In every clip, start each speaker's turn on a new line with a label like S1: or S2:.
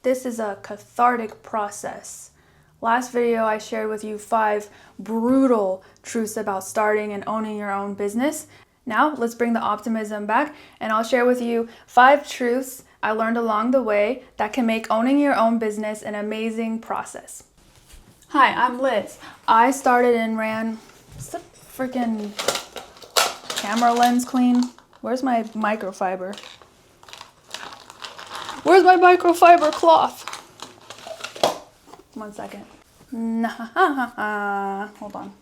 S1: This is a cathartic process. Last video I shared with you 5 brutal truths about starting and owning your own business. Now let's bring the optimism back and I'll share with you 5 truths I learned along the way that can make owning your own business an amazing process. Hi, I'm Liz. I started and ran, is the freaking camera lens clean? Where's my microfiber? Where's my microfiber cloth? 1 second. Hold on.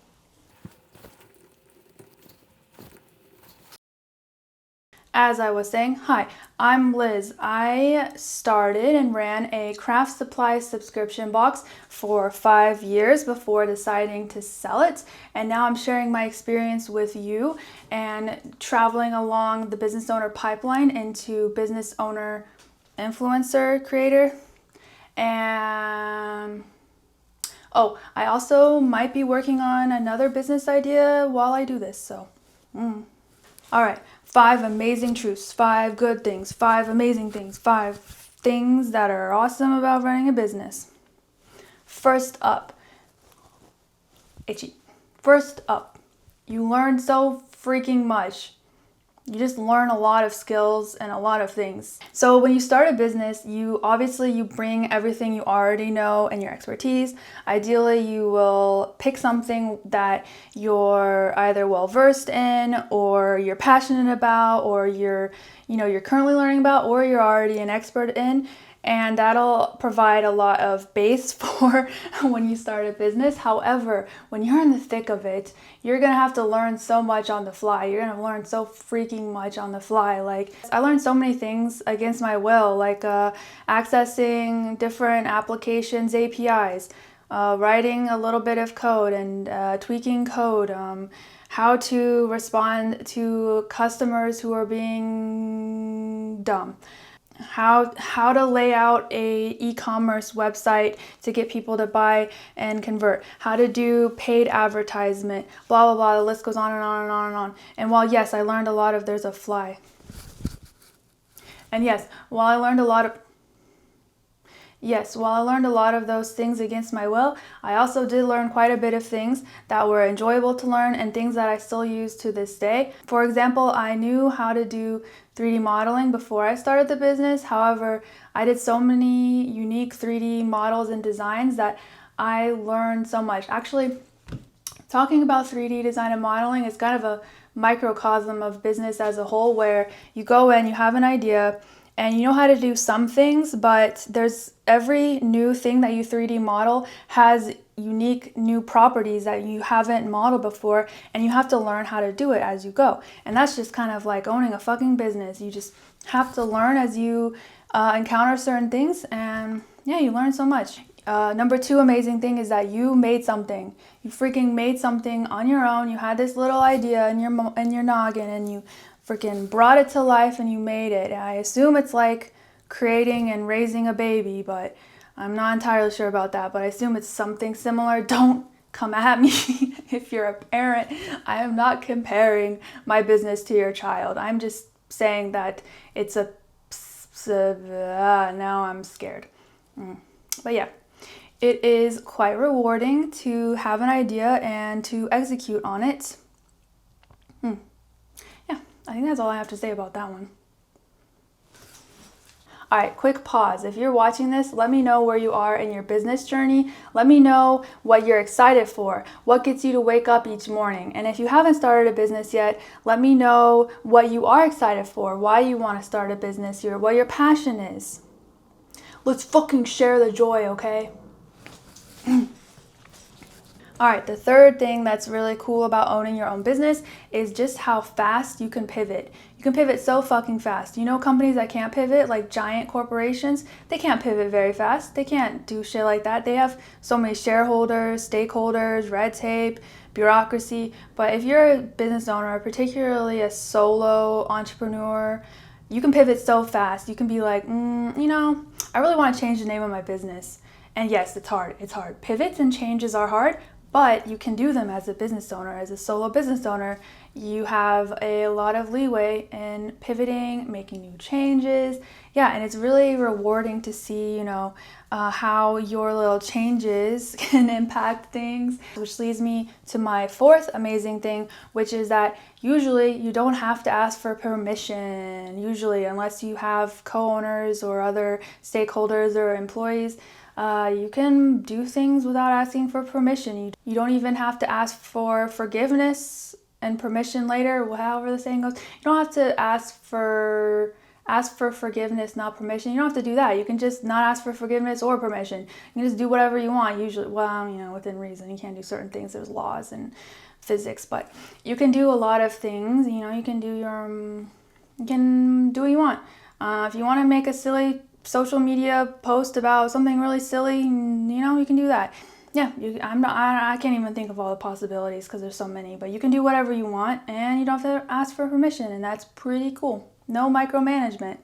S1: As I was saying, hi, I'm Liz. I started and ran a craft supply subscription box for 5 years before deciding to sell it. And now I'm sharing my experience with you and traveling along the business owner pipeline into business owner, influencer, creator. And oh, I also might be working on another business idea while I do this, so. All right, 5 amazing truths, 5 good things, 5 amazing things, 5 things that are awesome about running a business. First up, you learn so freaking much. You just learn a lot of skills and a lot of things. So when you start a business, you bring everything you already know and your expertise. Ideally, you will pick something that you're either well versed in, or you're passionate about, or you're currently learning about, or you're already an expert in. And that'll provide a lot of base for when you start a business. However, when you're in the thick of it, you're gonna have to learn so much on the fly. You're gonna learn so freaking much on the fly. Like, I learned so many things against my will, like accessing different applications, APIs, writing a little bit of code and tweaking code, how to respond to customers who are being dumb. How to lay out a e-commerce website to get people to buy and convert, how to do paid advertisement, blah, blah, blah. The list goes on and on and on and on. And while, yes, I learned a lot of, there's a fly. And yes, while I learned a lot of those things against my will, I also did learn quite a bit of things that were enjoyable to learn and things that I still use to this day. For example, I knew how to do 3D modeling before I started the business. However, I did so many unique 3D models and designs that I learned so much. Actually, talking about 3D design and modeling is kind of a microcosm of business as a whole, where you go in, you have an idea, and you know how to do some things, but there's every new thing that you 3D model has unique new properties that you haven't modeled before, and you have to learn how to do it as you go. And that's just kind of like owning a fucking business. You just have to learn as you encounter certain things, and yeah, you learn so much. Number 2 amazing thing is that you made something. You freaking made something on your own. You had this little idea in your noggin, and you freaking brought it to life and you made it. I assume it's like creating and raising a baby, but I'm not entirely sure about that, but I assume it's something similar. Don't come at me if you're a parent. I am not comparing my business to your child. I'm just saying that it's now I'm scared. But yeah, it is quite rewarding to have an idea and to execute on it. Yeah, I think that's all I have to say about that one. All right, quick pause. If you're watching this, let me know where you are in your business journey. Let me know what you're excited for, what gets you to wake up each morning. And if you haven't started a business yet, let me know what you are excited for, why you want to start a business, what your passion is. Let's fucking share the joy, okay? All right, the third thing that's really cool about owning your own business is just how fast you can pivot. You can pivot so fucking fast. You know, companies that can't pivot, like giant corporations, they can't pivot very fast. They can't do shit like that. They have so many shareholders, stakeholders, red tape, bureaucracy. But if you're a business owner, particularly a solo entrepreneur, you can pivot so fast. You can be like, I really want to change the name of my business. And yes, it's hard. Pivots and changes are hard, but you can do them as a business owner. As a solo business owner, you have a lot of leeway in pivoting, making new changes. Yeah, and it's really rewarding to see, how your little changes can impact things, which leads me to my fourth amazing thing, which is that usually you don't have to ask for permission, usually, unless you have co-owners or other stakeholders or employees. You can do things without asking for permission. You don't even have to ask for forgiveness and permission later, however the saying goes. You don't have to ask for forgiveness, not permission. You don't have to do that. You can just not ask for forgiveness or permission. You can just do whatever you want, usually, within reason. You can't do certain things. There's laws and physics, but you can do a lot of things. You can do what you want. If you want to make a silly social media post about something really silly, you can do that. Yeah, I can't even think of all the possibilities because there's so many, but you can do whatever you want and you don't have to ask for permission, and that's pretty cool. No micromanagement.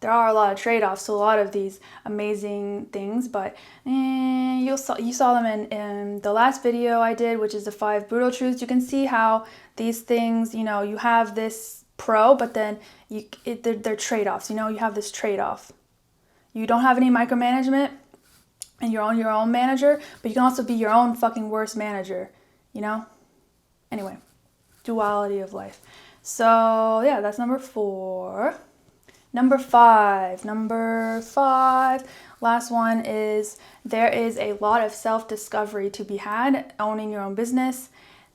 S1: There are a lot of trade-offs to a lot of these amazing things, but you saw them in the last video I did, which is the 5 brutal truths. You can see how these things, you have this pro, but then they're trade-offs. You have this trade-off. You don't have any micromanagement and you're your own manager, but you can also be your own fucking worst manager, Anyway, duality of life. So yeah, that's number 4. Number 5, last one is there is a lot of self-discovery to be had owning your own business.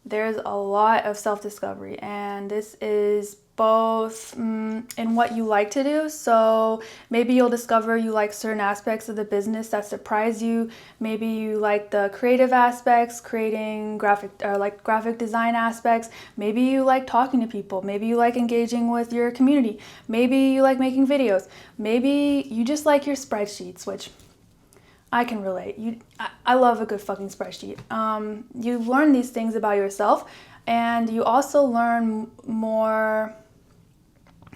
S1: There's a lot of self-discovery, and this is both in what you like to do. So maybe you'll discover you like certain aspects of the business that surprise you. Maybe you like the creative aspects, creating graphic design aspects. Maybe you like talking to people. Maybe you like engaging with your community. Maybe you like making videos. Maybe you just like your spreadsheets, which I can relate. I love a good fucking spreadsheet. You learn these things about yourself, and you also learn more.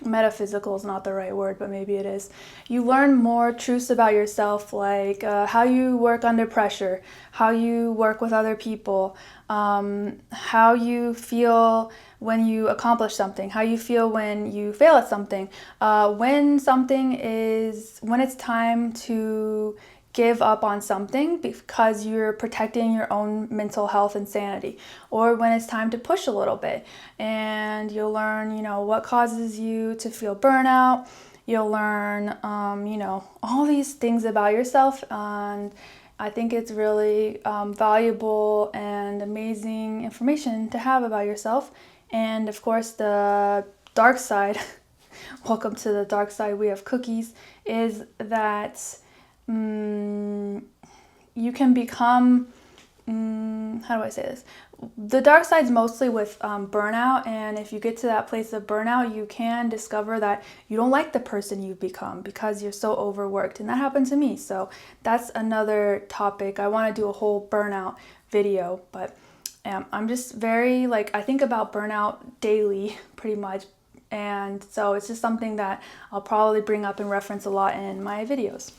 S1: Metaphysical is not the right word, but maybe it is. You learn more truths about yourself, like how you work under pressure, how you work with other people, how you feel when you accomplish something, how you feel when you fail at something, when it's time to give up on something because you're protecting your own mental health and sanity, or when it's time to push a little bit. And you'll learn, what causes you to feel burnout. You'll learn, all these things about yourself. And I think it's really valuable and amazing information to have about yourself. And of course, the dark side, welcome to the dark side, we have cookies, is that you can become, how do I say this? The dark side's mostly with burnout, and if you get to that place of burnout, you can discover that you don't like the person you've become because you're so overworked, and that happened to me. So that's another topic. I want to do a whole burnout video, but I'm just very, I think about burnout daily, pretty much, and so it's just something that I'll probably bring up and reference a lot in my videos.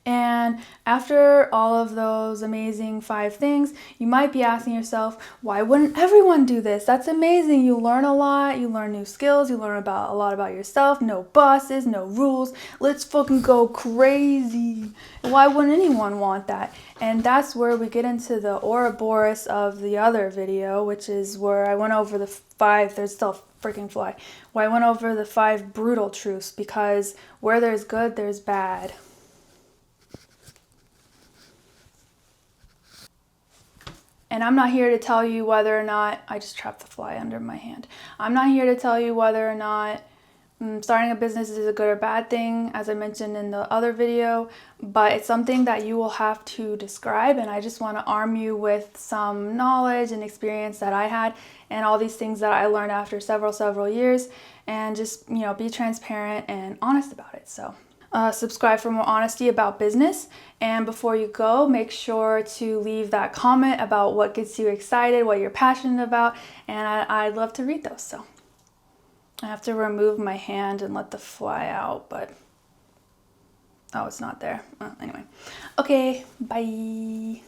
S1: And after all of those amazing 5 things, you might be asking yourself, why wouldn't everyone do this? That's amazing. You learn a lot, you learn new skills, you learn a lot about yourself, no bosses, no rules. Let's fucking go crazy. Why wouldn't anyone want that? And that's where we get into the Ouroboros of the other video, which is where I went over the 5, there's still a freaking fly, where I went over the 5 brutal truths, because where there's good, there's bad. And I'm not here to tell you whether or not, I just trapped the fly under my hand. I'm not here to tell you whether or not starting a business is a good or bad thing, as I mentioned in the other video, but it's something that you will have to describe, and I just want to arm you with some knowledge and experience that I had and all these things that I learned after several years, and just, be transparent and honest about it. So subscribe for more honesty about business. And before you go, make sure to leave that comment about what gets you excited, what you're passionate about, and I'd love to read those. So I have to remove my hand and let the fly out, but Oh, it's not there. Well, anyway. Okay, bye.